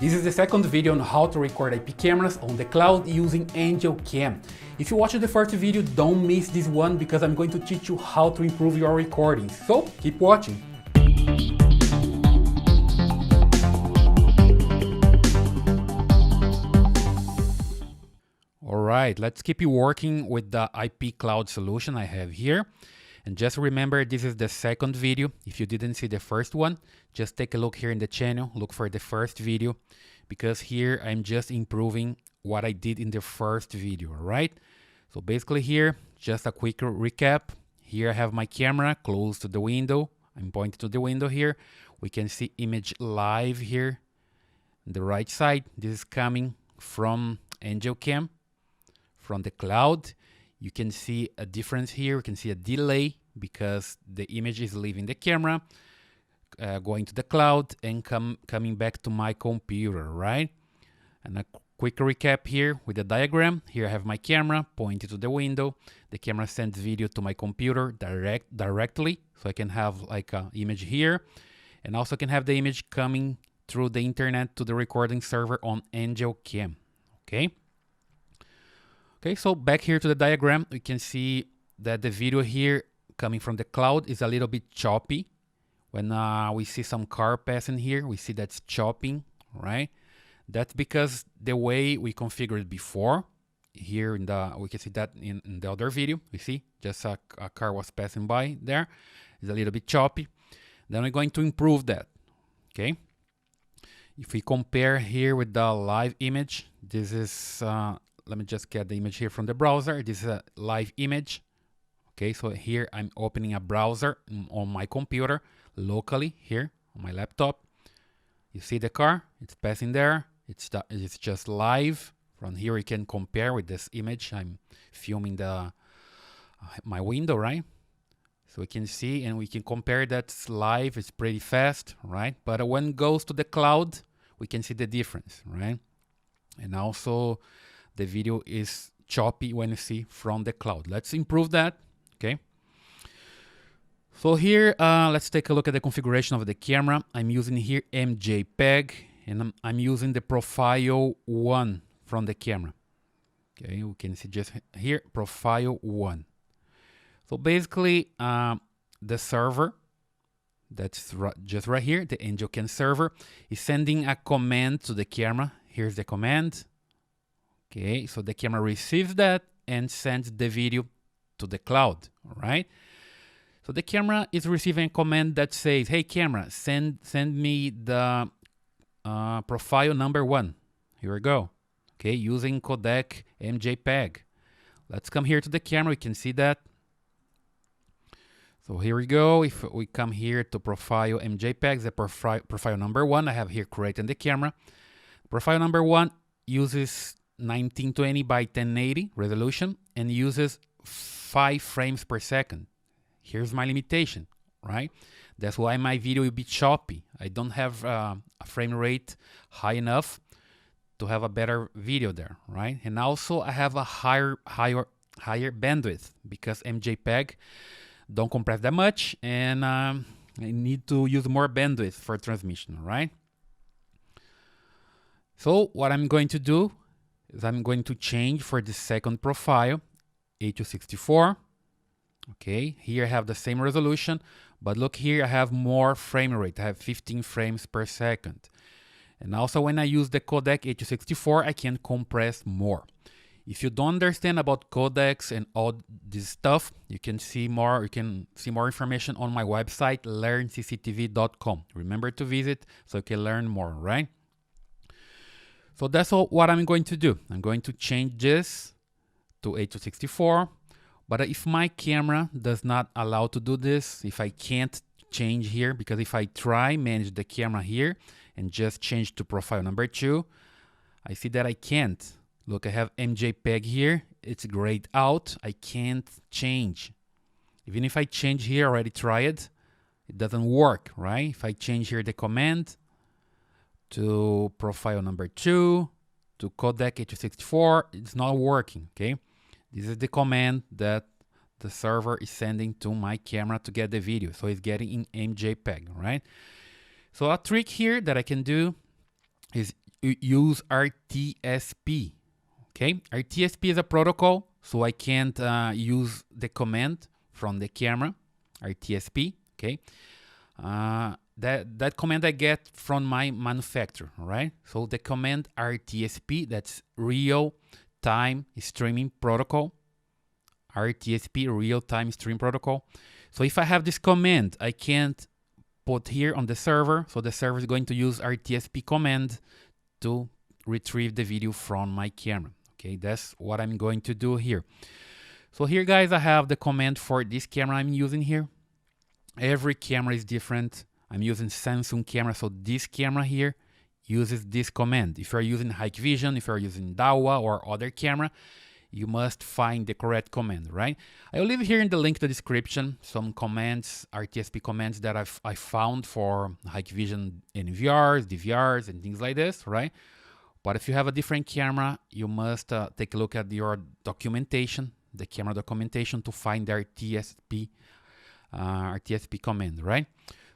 This is the second video on how to record IP cameras on the cloud using Angelcam. If you watched the first video, don't miss this one because I'm going to teach you how to improve your recordings. So keep watching. Alright, let's keep working with the IP cloud solution I have here. And just remember, this is the second video. If you didn't see the first one, just take a look here in the channel, look for the first video, because here I'm just improving what I did in the first video, all right? So basically here, just a quick recap. Here I have my camera close to the window. I'm pointing to the window here. We can see image live here on the right side. This is coming from Angelcam, from the cloud. You can see a difference here. You can see a delay because the image is leaving the camera, going to the cloud and coming back to my computer, right? And a quick recap here with the diagram. Here I have my camera pointed to the window. The camera sends video to my computer directly, so I can have like an image here, and also can have the image coming through the internet to the recording server on Angelcam. Okay, so back here to the diagram, we can see that the video here coming from the cloud is a little bit choppy. When we see some car passing here, we see that's chopping, right? That's because the way we configured it before, here in the, we can see that in the other video, we see just a car was passing by there. It's a little bit choppy. Then we're going to improve that, okay? If we compare here with the live image, this is, let me just get the image here from the browser. This is a live image. Okay, so here I'm opening a browser on my computer locally here on my laptop. You see the car, it's passing there. It's just live. From here we can compare with this image. I'm filming the my window, right? So we can see and we can compare that's live. It's pretty fast, right? But when it goes to the cloud, we can see the difference, right? And also the video is choppy when you see from the cloud. Let's improve that, okay? So here, let's take a look at the configuration of the camera. I'm using here MJPEG, and I'm using the profile 1 from the camera. Okay, we can see just here, profile 1. So basically, the server, that's just right here, the Angelcam server, is sending a command to the camera. Here's the command. Okay, so the camera receives that and sends the video to the cloud, all right? So the camera is receiving a command that says, hey camera, send me the profile number 1. Here we go. Okay, using codec MJPEG. Let's come here to the camera, we can see that. So here we go. If we come here to profile MJPEG, the profile number 1, I have here created the camera. Profile number 1 uses 1920 by 1080 resolution and uses 5 frames per second. Here's my limitation, right? That's why my video will be choppy. I don't have a frame rate high enough to have a better video there, right? And also I have a higher bandwidth because MJPEG don't compress that much, and I need to use more bandwidth for transmission, right? So what I'm going to do is I'm going to change for the second profile, H264. Okay, here I have the same resolution, but look here, I have more frame rate. I have 15 frames per second. And also when I use the codec H264, I can compress more. If you don't understand about codecs and all this stuff, you can see more information on my website, learncctv.com. Remember to visit so you can learn more, right? So that's all what I'm going to do. I'm going to change this to H264. But if my camera does not allow to do this, if I can't change here, because if I try manage the camera here and just change to profile number 2, I see that I can't. Look, I have MJPEG here. It's grayed out. I can't change. Even if I change here, already tried, it doesn't work, right? If I change here the command to profile number 2, to codec H264, it's not working, okay? This is the command that the server is sending to my camera to get the video. So it's getting in MJPEG, right? So a trick here that I can do is use RTSP. Okay, RTSP is a protocol, so I can't use the command from the camera, RTSP. Okay, that command I get from my manufacturer, all right? So the command RTSP, that's real-time streaming protocol, RTSP, real-time stream protocol. So if I have this command, I can't put here on the server, so the server is going to use RTSP command to retrieve the video from my camera. Okay, that's what I'm going to do here. So here, guys, I have the command for this camera I'm using here. Every camera is different. I'm using Samsung camera, so this camera here uses this command. If you're using Hikvision, if you're using Dahua or other camera, you must find the correct command, right? I will leave here in the link to the description some commands, RTSP commands that I found for Hikvision NVRs, DVRs, and things like this, right? But if you have a different camera, you must take a look at your documentation, the camera documentation, to find the RTSP command, right?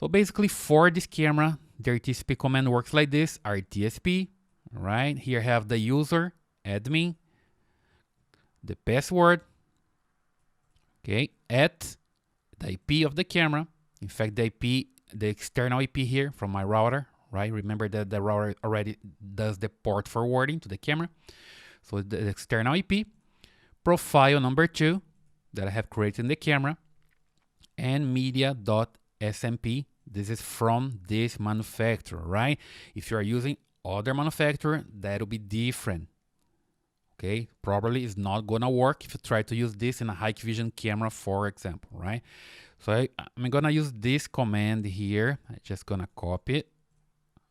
So basically for this camera, the RTSP command works like this, RTSP, right? Here I have the user, admin, the password, okay, at the IP of the camera. In fact, the IP, the external IP here from my router, right? Remember that the router already does the port forwarding to the camera. So the external IP, profile number 2 that I have created in the camera, and media.smp. This is from this manufacturer, right? If you are using other manufacturer, that will be different. Okay, probably it's not gonna work if you try to use this in a Hikvision camera, for example, right? So I'm gonna use this command here. I'm just gonna copy it,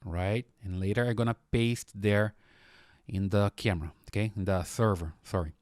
right? And later I'm gonna paste there in the camera, okay, in the server, sorry.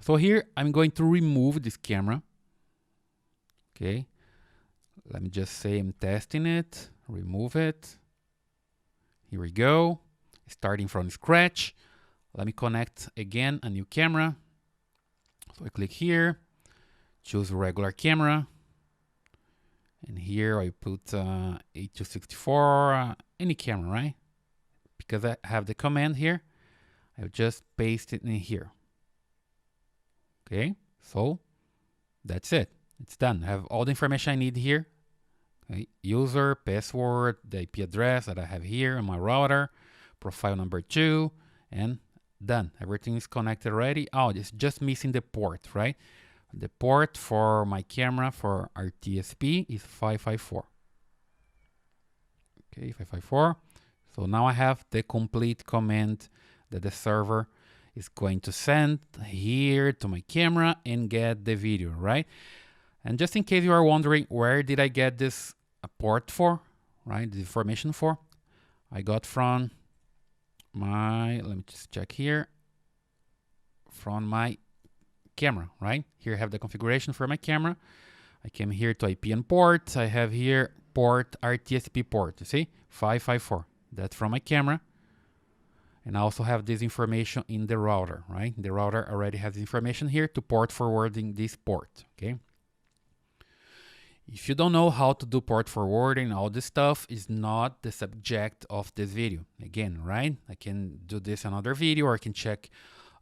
So here I'm going to remove this camera, okay. Let me just say I'm testing it, remove it. Here we go, starting from scratch. Let me connect again a new camera. So I click here, choose regular camera. And here I put 8264, any camera, right? Because I have the command here, I'll just paste it in here. Okay, so that's it. It's done. I have all the information I need here. Okay. User, password, the IP address that I have here on my router, profile number 2, and done. Everything is connected already. Oh, it's just missing the port, right? The port for my camera for RTSP is 554. Okay, 554. So now I have the complete command that the server is going to send here to my camera and get the video, right? And just in case you are wondering, where did I get this port for, right? The information for? I got from my, let me just check here, from my camera, right? Here I have the configuration for my camera. I came here to IP and port. I have here port, RTSP port, you see? 554, that's from my camera. And I also have this information in the router, right? The router already has information here to port forwarding this port, okay? If you don't know how to do port forwarding, all this stuff is not the subject of this video. Again, right? I can do this in another video, or I can check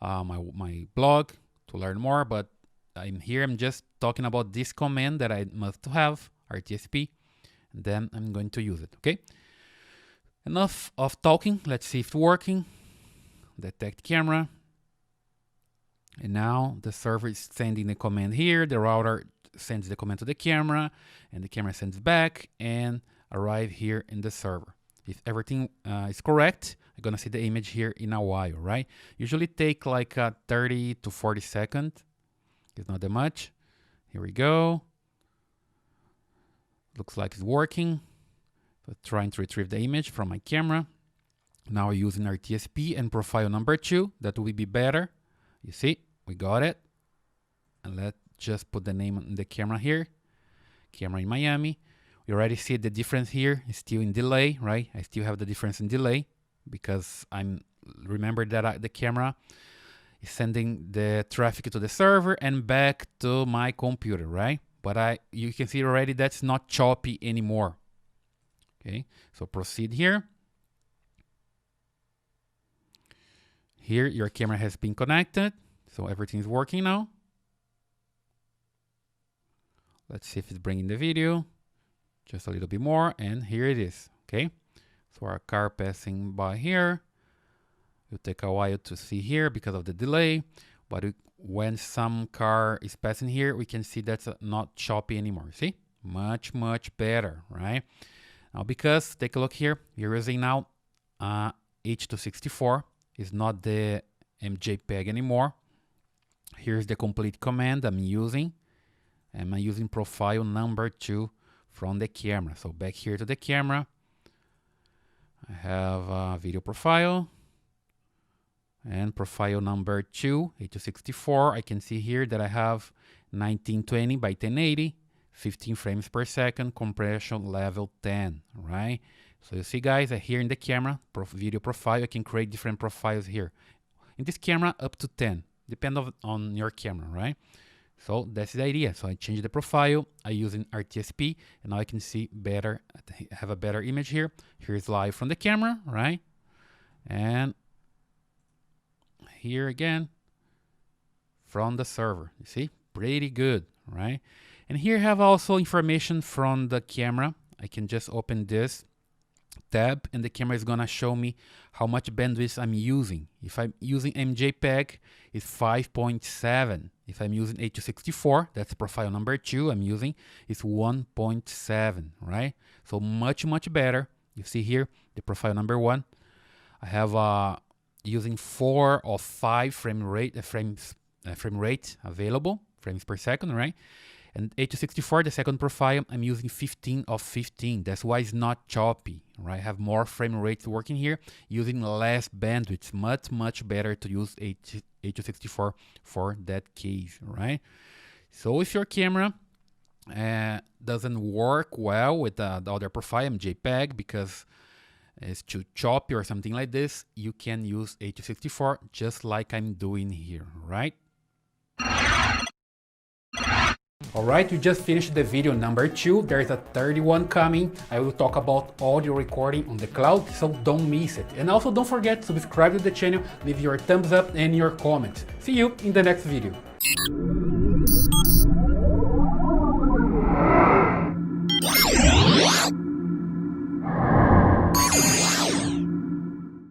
my blog to learn more, but I'm just talking about this command that I must have, RTSP, and then I'm going to use it, okay? Enough of talking, let's see if it's working. Detect camera. And now the server is sending the command here, the router sends the command to the camera, and the camera sends back and arrive here in the server. If everything is correct, I'm gonna see the image here in a while, right? Usually take like 30 to 40 seconds. It's not that much. Here we go. Looks like it's working. So trying to retrieve the image from my camera. Now using RTSP and profile number 2, that will be better. You see, we got it. And let's just put the name on the camera here. Camera in Miami. We already see the difference here. It's still in delay, right? I still have the difference in delay because remember that the camera is sending the traffic to the server and back to my computer, right? But you can see already that's not choppy anymore. Okay, so proceed here. here your camera has been connected, so everything is working now. Let's see if it's bringing the video. Just a little bit more, and here it is. Okay, so our car passing by here. It'll take a while to see here because of the delay, but when some car is passing here, we can see that's not choppy anymore. See, much better, right? Now, because take a look here, you're using now H.264. Is not the MJPEG anymore. Here's the complete command I'm using. I'm using profile number 2 from the camera. So back here to the camera, I have a video profile and profile number 2, H.264. I can see here that I have 1920 by 1080, 15 frames per second, compression level 10, right? So you see, guys, here in the camera, video profile, I can create different profiles here. In this camera, up to 10, depending on your camera, right? So that's the idea. So I change the profile, I use an RTSP, and now I can see better, have a better image here. Here's live from the camera, right? And here again, from the server, you see, pretty good, right? And here I have also information from the camera. I can just open this tab and the camera is gonna show me how much bandwidth I'm using. If I'm using MJPEG, it's 5.7. If I'm using H.264, that's profile number 2 I'm using, it's 1.7, right? So much better. You see here, the profile number 1. I have using 4 or 5 frame rate available, frames per second, right? And H.264, the second profile, I'm using 15 of 15. That's why it's not choppy, right? I have more frame rates working here, using less bandwidth. Much better to use H.264 for that case, right? So if your camera doesn't work well with the other profile, JPEG, because it's too choppy or something like this, you can use H.264 just like I'm doing here, right? Alright, we just finished the video number 2. There is a third one coming. I will talk about audio recording on the cloud, so don't miss it. And also don't forget to subscribe to the channel, leave your thumbs up and your comments. See you in the next video.